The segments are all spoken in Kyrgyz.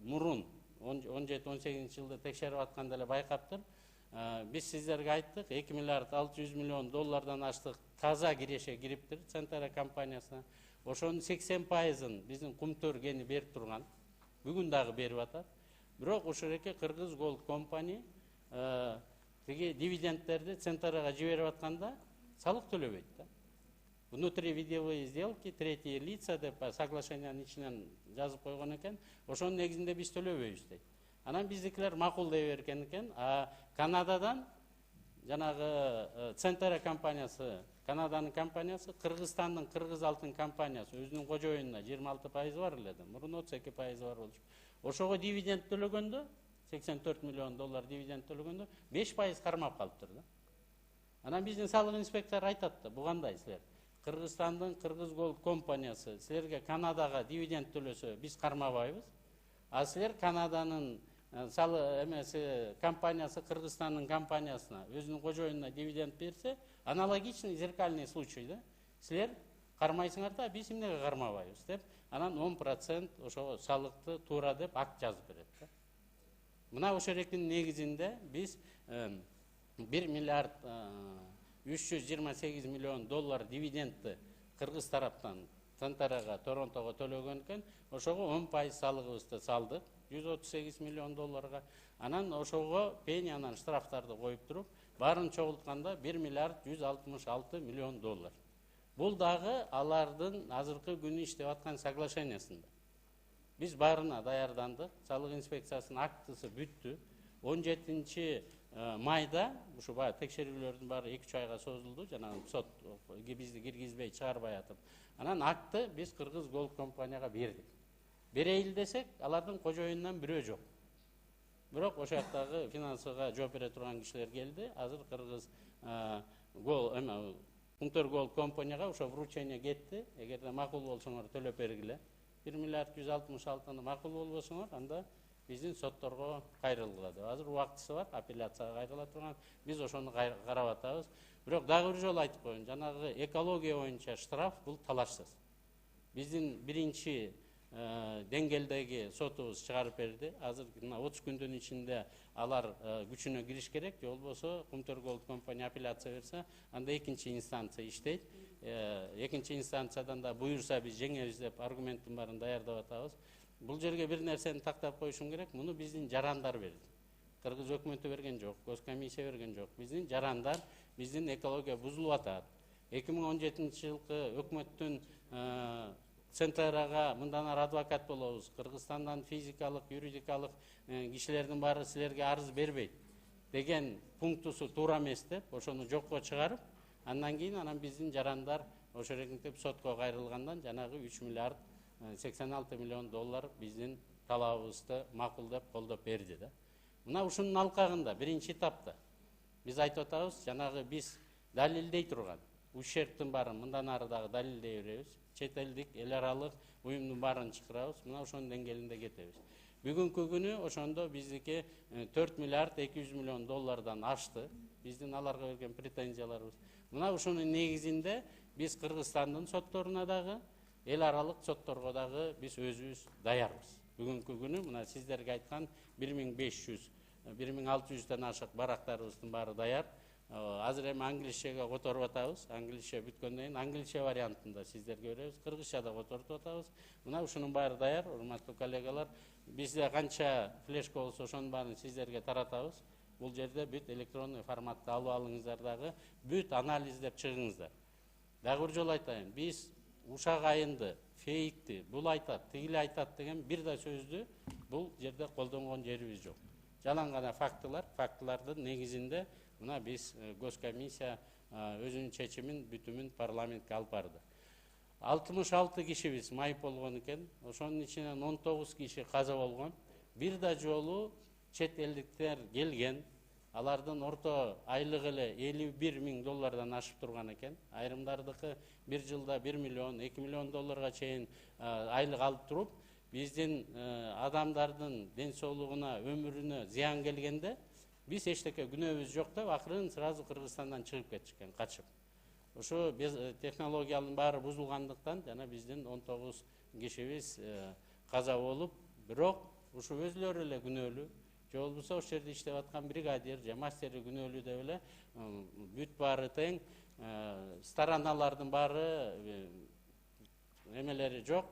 мурун 17-18 жылда текшерип атканда эле байкаптыр. Биз сиздерге айттык, 2 миллиард 600 миллион доллардан аштык таза киреше кириптир Центара компаниясына. Ошонун 80%-ын биздин Кумтөр кени берип турган. Бүгүн дагы берип атат. Бирок ошол эки Кыргыз Голд компания тиги дивидендтерди Центрага жиберип атканда салык төлөбөйт да. Внутривидовые сделки, третьи лица деп соглашениянын ичинен жазып койгон экен. Ошонун негизинде биз төлөбөйбүз дейт. Анан биздикилер макулдай берген экен. Канададан жанагы Центра компаниясы, Канаданын компаниясы, Кыргызстандын Кыргыз алтын компаниясы өзүнүн кожоюнуна 26% бар эле да. Мурун 32% бар болчу. Ошого дивиденд төлөгөндө, 84 миллион доллар дивиденд төлөгөндө 5% кармап калыптыр да. Анан биздин салык инспектору айтат да, бу кандай силер? Кыргызстандын Кыргыз Голд компаниясы силерге Канадага дивиденд төлөсө биз кармабайбыз. А силер Канаданын эмеси компаниясы Кыргызстандын компаниясына өзүнүн кожоюнуна дивиденд берсе, аналогичный зеркальный случай да. Силер кармайсыңар да, биз эмнеге кармабайбыз деп, анан 10% ошого салыкты туура деп акт жазып берет да. Мына ошол негизинде биз 1 миллиард 328 миллион доллар дивидендти Кыргыз тараптан Центрага, Торонтого төлөгөн экен. Ошого 10% салыгыбызды салдык, 138 миллион долларга. Анан ошого пенянан штрафтарды коюп туруп, барын чогултканда 1 миллиард 166 миллион доллар. Бул дагы алардын азыркы күнү иштеп аткан соглашениясында. Биз барына даярдандык, салык инспекциясынын актысы бүттү. 17 майда ушу текшерүүлөрдүн баары 2-3 айга созулду, жанагы сот бизди киргизбей чыгарбай атып. Анан акты биз Кыргыз Голд компанияга бердик. Берейли десек, алардын кожоюнунан бирөө жок. Бирок ошол жактагы финансыга жооп бере турган кишилер келди. Азыр Кыргыз Кумтөр Голд компанияга ошо вручение кетти. Эгерде макул болсоңор төлөп бергиле. 1 миллиард 166-ны макул болбосоңор, анда биздин сотторго кайрылгыла деп. Азыр убактысы бар, апелляцияга кайрыла турган. Биз ошону карап атабыз. Бирок дагы бир жолу айтып коеюн, жанагы экология боюнча штраф бул талашсыз. Биздин биринчи деңгээлдеги сотубуз чыгарып берди. Азыр 30 күндүн ичинде алар күчүнө кириш керек, же болбосо Кумтөр Голд компания апелляция берсе, анда экинчи инстанция иштейт. Экинчи инстанциядан да буюрса биз жеңебиз деп аргументтин баарын даярдап атабыз. Бул жерге бир нерсени тактап коюшум керек, муну биздин жарандар берди. Кыргыз өкмөтү берген жок, Госкомиссия берген жок. Биздин жарандар, биздин экология бузулуп атат. 2017 жылкы өкмөттүн Центрага мындан ары адвокат болобуз. Кыргызстандан физикалык, юридикалык кишилердин баары силерге арыз бербейт деген пунктусу туура эмес деп, ошону жокко чыгарып, андан кийин биздин жарандар ошо регинтип сотко кайрылгандан жанагы 3 миллиард 86 миллион доллар биздин талабыбызды макулдап колдоп берди да. Мына ушунун алкагында биринчи этапта биз айтып атабыз, жанагы биз далилдей турган ущербтин баарын мындан ары дагы далилдей беребиз. Чет элдик, эл аралык уюмдун баарын чакырабыз. Мына ошонун деңгээлинде кетебиз. Бүгүнкү күнү ошондо биздики 4 миллиард 200 миллион доллардан ашты. Биздин аларга берген претензияларыбыз. Мына ушунун негизинде биз Кыргызстандын сотторуна дагы, эл аралык сотторго дагы биз өзүбүз даярбыз. Бүгүнкү күнү мына сиздерге айткан 1500, 1600ден ашык барактарыбыздын баары даяр. Азыр эми англисчеге которуп атабыз. Англисче бүткөндөн кийин англисче вариантында сиздерге беребиз. Кыргызча да которуп атабыз. Мына ушунун баары даяр, урматтуу коллегалар. Бизде канча флешка болсо ошонун баарын сиздерге таратабыз. Бул жерде бүт электронный форматта алып алыңыздар дагы, бүт анализдеп чыгыңыздар. Дагы бир жолу айтайын, биз ушак айынды, фейкти, бул айтат, тигили айтат деген бир да сөздү бул жерде колдонгон жерибиз жок. Жалаң гана фактылардын негизинде мына биз Госкомиссия өзүнүн чечимин, бүтүмүн парламентке алып барды. 66 кишибиз майып болгон экен, ошонун ичинен 19 киши каза болгон. Бир да жолу чет элдиктер келген, алардын орто айлыгы эле 51 миң доллардан ашып турган экен. Айрымдардыкы бир жылда 1 миллион, 2 миллион долларга чейин айлык алып туруп, биздин адамдардын ден соолугуна, өмүрүнө зыян келгенде биз эчтеке күнөөбүз жок деп акырын сразу Кыргызстандан чыгып кетишкен, качып. Ошо технологиянын баары бузулгандыктан жана биздин 19 кишибиз каза болуп, бирок ушу өзүлөрү эле күнөөлүү, же болбосо ошол жерде иштеп аткан бригадир же мастери күнөөлүү деп эле бүт баары тең, стороналардын баары эмелери жок,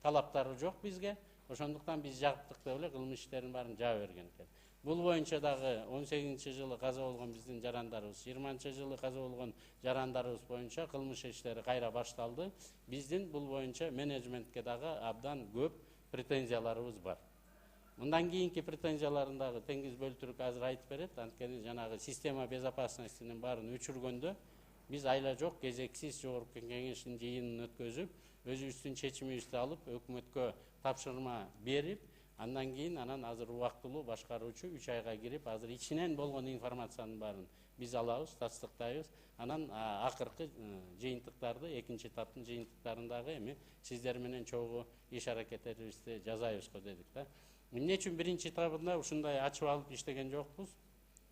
талаптары жок бизге. Ошондуктан биз жаптык деп эле кылмыш иштерин баарын жаап берген экен. Бул боюнча дагы 18-жылы каза болгон биздин жарандарыбыз, 20-жылы каза болгон жарандарыбыз боюнча кылмыш иштери кайра башталды. Биздин бул боюнча менеджментке дагы абдан көп претензияларыбыз бар. Мындан кийинки претензияларын дагы Теңиз Бөлтүрк азыр айтып берет. Анткени жанагы система безопасностьтин баарын өчүргөндө биз айла жок кезексиз жогорку кеңештин жыйынын өткөзүп, өзүбүздүн чечимибизди алып, өкмөткө тапшырма берип, андан кийин анан азыр убактылуу башкаруучу 3 айга кирип, азыр ичинен болгон информациянын баарын биз алабыз, тастыктайбыз. Анан акыркы жыйынтыктарды, экинчи таптын жыйынтыктарындагы эми сиздер менен чогуу иш аракеттерибизди жасайбыз го дедик да. Эмне үчүн биринчи этабында ушундай ачып алып иштеген жокпуз?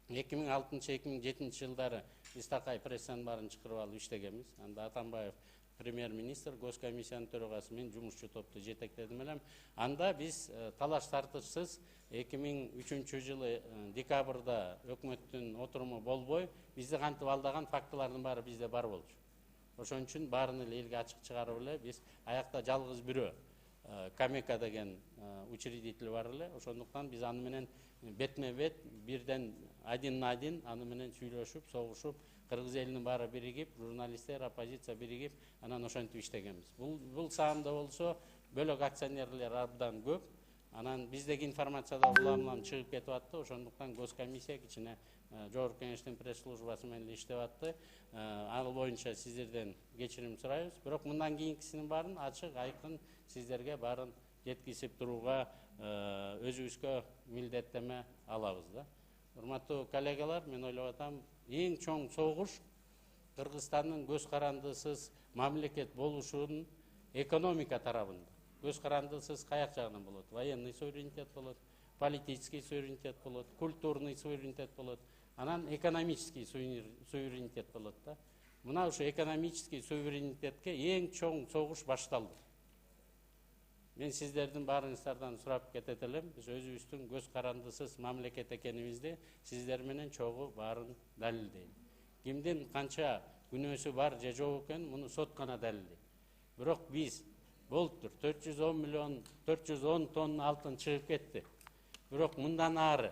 2006-2007 жылдары биз такай прессанын баарын чакырып алып иштегенбиз. Анда Атамбаев премьер-министр, госкомиссиянын төрагасы мен жумушчу топту жетектедим элем. Анда биз талаш тартышсыз 2003 жылы декабрда өкмөттүн отуруму болбой, бизди кантип алдаган фактылардын баары бизде бар болчу. Ошон үчүн баарын эле элге ачык чыгарып эле биз аякта жалгыз бирөө Камека деген учредитель бар эле. Ошондуктан биз аны менен бетме бет, бирден один на один аны менен сүйлөшүп, согушуп, кыргыз элинин баары биригип, журналисттер, оппозиция биригип, анан ошентип иштегенбиз. Бул саамда болсо бөлөк акционерлер абдан көп. Анан биздеги информация да улам-улам чыгып кетип атты. Ошондуктан госкомиссия кичине жогорку кеңештин пресс-службасы менен иштеп атты. Ал боюнча сиздерден кечирим сурайбыз. Бирок мындан кийинкисинин баарын ачык, айкын сиздерге баарын жеткизип турууга өзүбүзгө милдеттеме алабыз да. Урматтуу коллегалар, мен ойлоп атам, эң чоң согуш Кыргызстандын көз карандысыз мамлекет болушунун экономика тарабында. Көз карандысыз каяк жагынан болот? Военный суверенитет болот, политический суверенитет болот, культурный суверенитет болот, анан экономический суверенитет болот да. Мына ушу экономический суверенитетке эң чоң согуш башталды. Мен сиздердин баарыңыздардан сурап кетет элем, биз өзүбүздүн көз карандысыз мамлекет экенибизди сиздер менен чогуу баарын далилдейт. Кимдин канча күнөөсү бар же жок экен, муну сот гана далилдейт. Бирок биз болуптур 410 тонна алтын чыгып кетти. Бирок мындан ары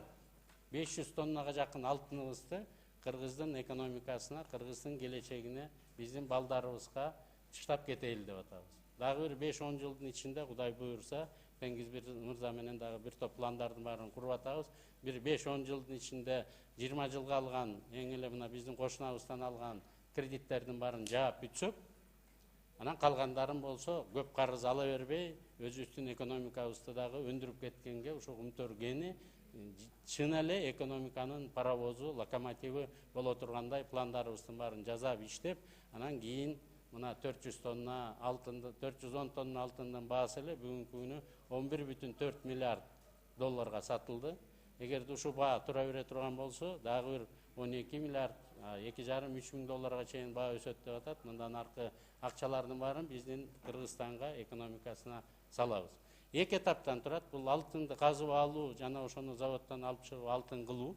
500 тоннага жакын алтыныбызды Кыргыздын экономикасына, Кыргыздын келечегине, биздин балдарыбызга чыштап кетели деп атабыз. Дагы бир 5-10 жылдын ичинде Кудай буйрса, Теңиз мырза менен дагы бир топ пландардын баарын куруп атабыз. Бир 5-10 жылдын ичинде 20 жылга алган, эң эле мына биздин кошунабыздан алган кредиттердин баарын жаап бүтсөк, анан калгандарын болсо көп карыз ала бербей, өзүбүздүн экономикабызды дагы өндүрүп кеткенге ушу Умтөргени чын эле экономиканын паровозу, локомотиви боло тургандай пландарыбыздын баарын жасап иштеп, анан кийин мына 400 тонна алтынды, 410 тонна алтындын баасы эле бүгүнкү күнү 11,4 миллиард долларга сатылды. Эгерде ушу баа тура бере турган болсо, дагы бир 12 миллиард, 2,5-3 миң долларга чейин баа өсөт деп атат. Мындан аркы акчалардын баарын биздин Кыргызстанга, экономикасына салабыз. Эки этаптан турат. Бул алтынды казып алуу жана ошону заводдон алып чыгып алтын кылуу.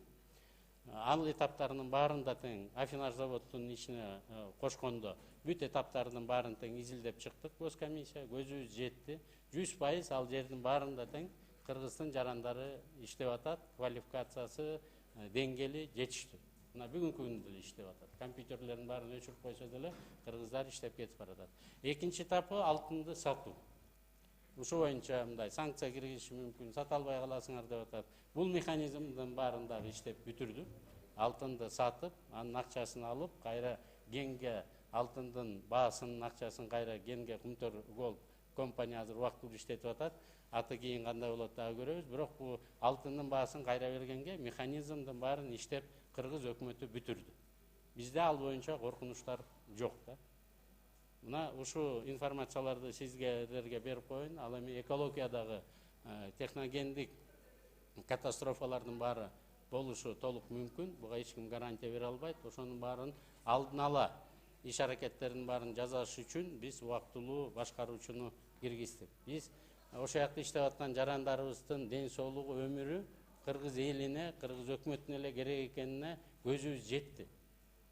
Ал этаптарынын баарында тең Афинаж заводдун ичине кошкондо бүт этаптарынын баарын тең изилдеп чыктык. Госкомиссия көзүбүз жетти. 100% ал жердин баарында тең Кыргыздын жарандары иштеп атат. Квалификациясы, деңгээли жетиштүү. Мына бүгүнкү күндө деле иштеп атат. Компьютерлердин баарын өчүрүп койсо деле кыргыздар иштеп кетип баратат. Экинчи этапы алтынды сатуу. Ушу боюнча мындай санкция киргизиши мүмкүн, сата албай каласыңар деп атат. Бул механизмдин баарын дагы иштеп бүтүрдүк. Алтынды сатып, анын акчасын алып, кайра генге алтындын баасынын акчасын кайра генге Кумтөр Голд компания азыр убактылуу иштетип атат. Аты кийин кандай болот дагы көрөбүз. Бирок бул алтындын баасын кайра бергенге механизмдин баарын иштеп Кыргыз өкмөтү бүтүрдү. Бизде ал боюнча коркунучтар жок да. Мына ушу информацияларды сиздерге берип коеюн. Ал эми экологиядагы техногендик катастрофалардын баары болушу толук мүмкүн. Буга эч ким гарантия бере албайт. Ошонун баарын алдын ала иш аракеттердин баарын жасаш үчүн биз убактылуу башкаруучуну киргиздик. Биз ошол жакта иштеп аткан жарандарыбыздын ден соолугу, өмүрү кыргыз элине, кыргыз өкмөтүнө эле керек экенине көзүбүз жетти.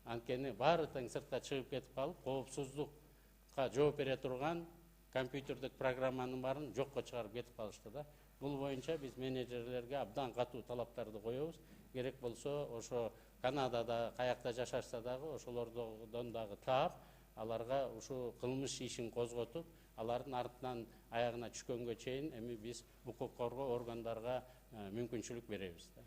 Анткени баары тең сыртка чыгып кетип калып, коопсуздукка жооп бере турган компьютердик программанын баарын жокко чыгарып кетип калышты да. Бул боюнча биз менеджерлерге абдан катуу талаптарды коебуз. Керек болсо ошо Канадада каякта жашашса дагы ошолордон дагы таап, аларга ушу кылмыш ишин козготуп, алардын артынан аягына түшкөнгө чейин эми биз укук коргоо органдарга мүмкүнчүлүк беребиз да.